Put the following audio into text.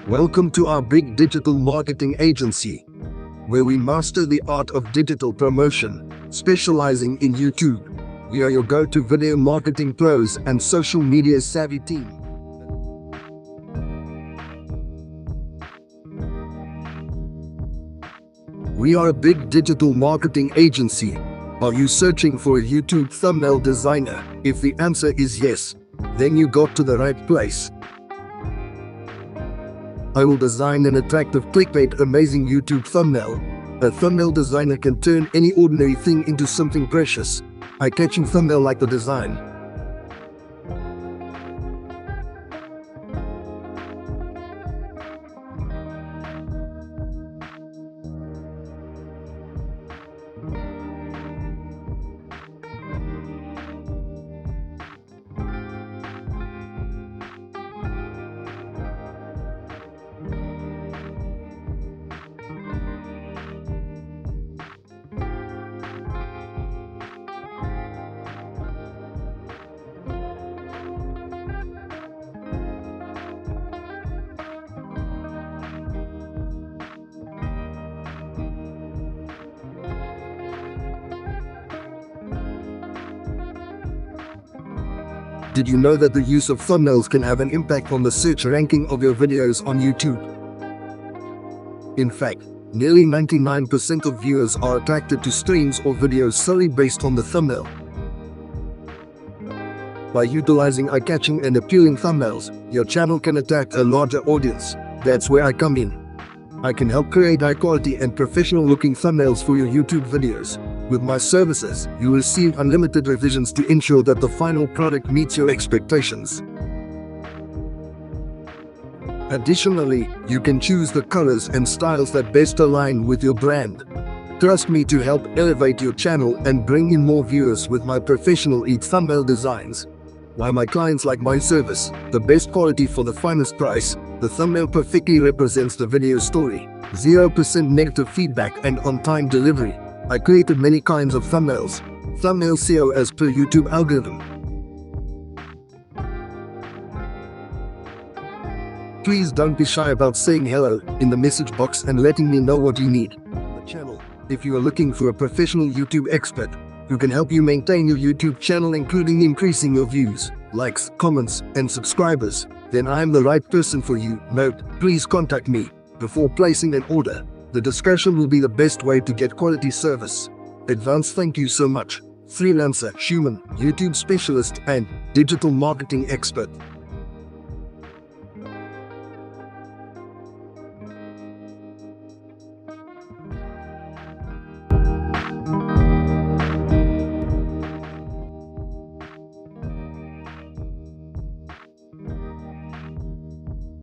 Welcome to our big digital marketing agency, where we master the art of digital promotion, specializing in YouTube. We are your go-to video marketing pros and social media savvy team. We are a big digital marketing agency. Are you searching for a YouTube thumbnail designer? If the answer is yes, then you got to the right place. I will design an attractive clickbait amazing YouTube thumbnail. A thumbnail designer can turn any ordinary thing into something precious. Eye-catching thumbnail like the design. Did you know that the use of thumbnails can have an impact on the search ranking of your videos on YouTube? In fact, nearly 99% of viewers are attracted to streams or videos solely based on the thumbnail. By utilizing eye-catching and appealing thumbnails, your channel can attract a larger audience. That's where I come in. I can help create high-quality and professional-looking thumbnails for your YouTube videos. With my services, you receive unlimited revisions to ensure that the final product meets your expectations. Additionally, you can choose the colors and styles that best align with your brand. Trust me to help elevate your channel and bring in more viewers with my professional thumbnail designs. Why my clients like my service? The best quality for the finest price. The thumbnail perfectly represents the video story. 0% negative feedback and on-time delivery. I created many kinds of thumbnails. Thumbnail SEO as per YouTube algorithm. Please don't be shy about saying hello in the message box and letting me know what you need. The channel. If you are looking for a professional YouTube expert who can help you maintain your YouTube channel, including increasing your views, likes, comments, and subscribers, then I am the right person for you. Note, please contact me before placing an order. The discussion will be the best way to get quality service. Advance thank you so much. Freelancer Sumon, YouTube specialist and digital marketing expert.